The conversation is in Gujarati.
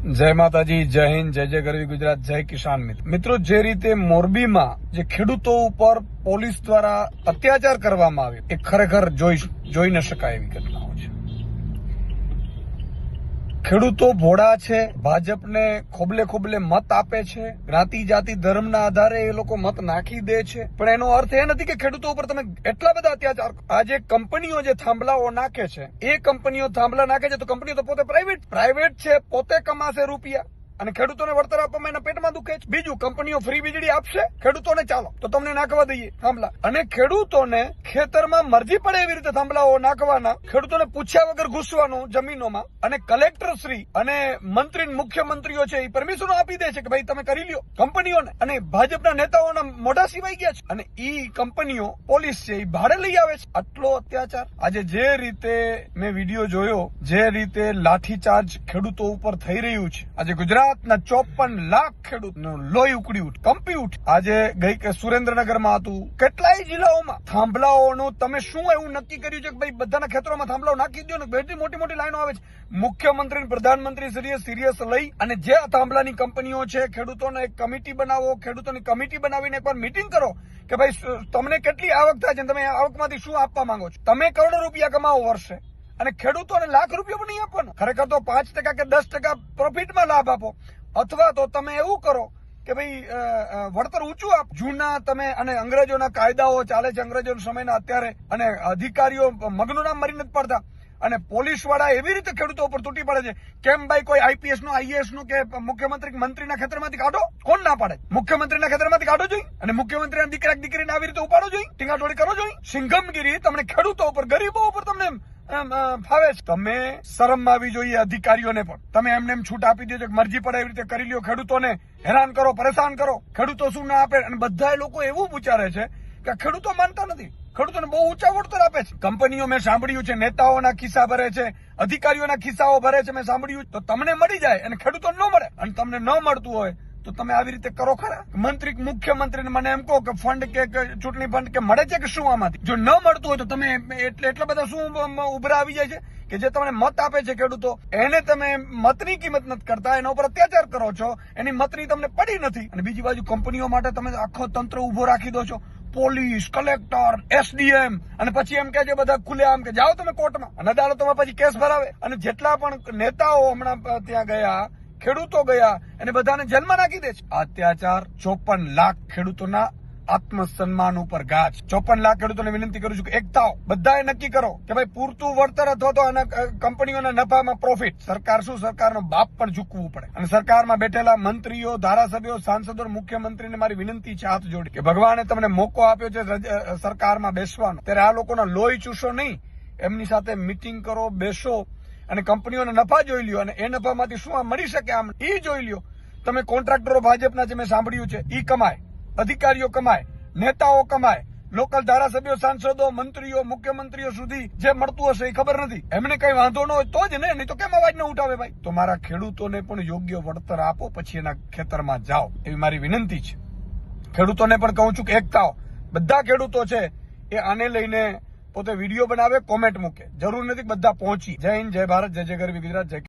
જય માતાજી, જય હિન્દ, જય જય ગરવી ગુજરાત, જય કિસાન મિત્ર. મિત્રો, જે રીતે મોરબીમાં જે ખેડૂતો ઉપર પોલીસ દ્વારા અત્યાચાર કરવામાં આવ્યો એ ખરેખર જોઈ ન શકાય એવી ઘટનાઓ છે. ખેડૂતો ભોળા છે, ભાજપને ખોબલે ખોબલે મત આપે છે, જ્ઞાતિ જાતિ ધર્મના આધારે એ લોકો મત નાખી દે છે, પણ એનો અર્થ એ નથી કે ખેડૂતો ઉપર તમે એટલા બધા અત્યાચાર. આજે કંપનીઓ જે થાંભલાઓ નાખે છે, એ કંપનીઓ થાંભલા નાખે છે તો કંપનીઓ તો પોતે પ્રાઇવેટ છે, પોતે કમાશે રૂપિયા અને ખેડૂતોને વળતર આપવામાં એના પેટમાં દુખે છે. બીજું, કંપનીઓ ફ્રી વીજળી આપશે ખેડૂતોને, ચાલો તો તમને નાખવા દઈએ થાંભલા. અને ખેડૂતોને ખેતરમાં મરજી પડે એવી રીતે થાંભલાઓ નાખવાના, ખેડૂતોને પૂછ્યા વગર ઘૂસવાનું જમીનોમાં, અને કલેક્ટર શ્રી અને મંત્રી મુખ્યમંત્રીઓ છે એ પરમિશનો આપી દે છે કે ભાઈ તમે કરી લ્યો કંપનીઓને, અને ભાજપના નેતાઓના મોઢા સિવાય ગયા છે અને ઈ કંપનીઓ પોલીસ છે એ ભાડે લઈ આવે છે. આટલો અત્યાચાર. આજે જે રીતે મેં વિડીયો જોયો, જે રીતે લાઠીચાર્જ ખેડૂતો ઉપર થઈ રહ્યું છે, આજે ગુજરાતના 54 લાખ ખેડૂતનું લોહી ઉકળી ઉઠ, કંપી ઉઠ. આજે ગઈ સુરેન્દ્રનગરમાં હતું, કેટલાય જિલ્લાઓમાં થાંભલાઓનું તમે શું એવું નક્કી કર્યું છે કે ભાઈ બધાના ખેતરોમાં થાંભલાઓ નાખી દો ને? બેટી મોટી લાઈનો આવે છે. મુખ્યમંત્રી પ્રધાનમંત્રી શ્રીએ સિરિયસ લઈ અને જે થાંભલાની કંપનીઓ છે, ખેડૂતોને એક કમિટી બનાવો, ખેડૂતોની કમિટી બનાવીને એકવાર મીટિંગ કરો કે ભાઈ તમને કેટલી આવક થાય છે, તમે આવકમાંથી શું આપવા માંગો છો. તમે કરોડો રૂપિયા કમાવો વર્ષે અને ખેડૂતોને લાખ રૂપિયા પણ નહીં આપવાનો. ખરેખર તો 5% કે 10% પ્રોફિટમાં લાભ આપો, અથવા તો તમે એવું કરો કે ભાઈ વળતર ઊંચું આપ. જૂના તમે અને અંગ્રેજોના કાયદાઓ ચાલે છે, અંગ્રેજોના સમયના અત્યારે, અને અધિકારીઓ મગનું નામ મરી નથી પડતા, અને પોલીસ વાળા એવી રીતે ખેડૂતો ઉપર તૂટી પડે છે. કેમ ભાઈ કોઈ આઈપીએસ નું, આઈએએસ નું કે મુખ્યમંત્રી મંત્રીના ખેતરમાંથી કાઢો? કોણ ના પાડે? મુખ્યમંત્રીના ખેતરમાંથી કાઢો જોઈએ, અને મુખ્યમંત્રીના દીકરીને આવી રીતે ઉપાડો જોઈએ, ટીંગાટોળી કરો જોઈએ. સિંઘમગીરી તમને ખેડૂતો ઉપર, ગરીબો ઉપર તમને ફાવે છે. તમે શરમ આવી જોઈએ અધિકારીઓને પણ. તમે એમને એમ છૂટ આપી દો છો કે મરજી પડે એવી રીતે કરી લ્યો, ખેડૂતોને હેરાન કરો, પરેશાન કરો. ખેડૂતો શું ના આપે, અને બધા લોકો એવું વિચારે છે કે ખેડૂતો માનતા નથી. ખેડૂતોને બહુ ઊંચા વળતર આપે છે. કંપનીઓ મેં સાંભળ્યું છે નેતાઓના ખિસ્સા ભરે છે, અધિકારીઓના ખિસ્સાઓ ભરે છે, મેં સાંભળ્યું. તો તમને મળી જાય અને ખેડૂતોને ન મળે, અને તમને ન મળતું હોય તો તમે આવી રીતે કરો ખરા? મંત્રી, મુખ્યમંત્રીને મને એમ કહો કે ફંડ કે ચૂંટણી ફંડ કે મળે છે કે શું આમાંથી? જો ન મળતું હોય તો તમે એટલા બધા શું ઉભરા આવી જાય છે કે જે તમને મત આપે છે ખેડૂતો, એને તમે મતની કિંમત નથી કરતા, એના ઉપર અત્યાચાર કરો છો, એની મતની તમને પડી નથી. અને બીજી બાજુ કંપનીઓ માટે તમે આખો તંત્ર ઉભો રાખી દો છો, પોલીસ, કલેક્ટર, એસડીએમ, અને પછી એમ કે છે બધા ખુલ્લેઆમ કે જાઓ તમે કોર્ટમાં, અને અદાલતોમાં પછી કેસ ભરાવે. અને જેટલા પણ નેતાઓ હમણાં ત્યાં ગયા, ખેડૂતો ગયા, એને બધાને જેલમાં નાખી દે છે. અત્યાચાર 54 લાખ ખેડૂતોના આત્મસન્માન ઉપર ઘા છે. 54 લાખ ખેડૂતોને વિનંતી કરું છું કે એક થાઓ, બધાએ નક્કી કરો કે ભાઈ પૂરતું વળતર અથવા તો આના કંપનીઓના નફામાં પ્રોફિટ. સરકાર શું, સરકારનો બાપ પણ ઝૂકવું પડે. અને સરકારમાં બેઠેલા મંત્રીઓ, ધારાસભ્યો, સાંસદો, મુખ્યમંત્રીને મારી વિનંતી છે હાથ જોડી કે ભગવાને તમને મોકો આપ્યો છે સરકારમાં બેસવાનો, ત્યારે આ લોકોના લોહી ચૂસો નહીં, એમની સાથે મીટિંગ કરો, બેસો, અને કંપનીઓના નફા જોઈ લ્યો, અને એ નફામાંથી શું આ મળી શકે આમ એ જોઈ લ્યો. તમે કોન્ટ્રાક્ટરો ભાજપના જે મેં સાંભળ્યું છે એ કમાય, અધિકારીઓ કમાય, નેતાઓ કમાય, લોકલ ધારાસભ્યો, સાંસદો, મંત્રીઓ, મુખ્યમંત્રીઓ સુધી જે મળતું હશે એ ખબર નથી. એમને કઈ વાંધો ન હોય તો જ ને, નહીં તો કેમ અવાજ ન ઉઠાવે ભાઈ? તો મારા ખેડૂતોને પણ યોગ્ય વળતર આપો, પછી એના ખેતરમાં જાઓ, એવી મારી વિનંતી છે. ખેડૂતોને પણ કહું છું કે એક થાઓ. બધા ખેડૂતો છે એ આને લઈને પોતે વિડીયો બનાવે, કોમેન્ટ મૂકે. જરૂર નથી બધા પહોંચી. જય હિન્દ, જય ભારત, જય જય ગરવી ગુજરાત, જય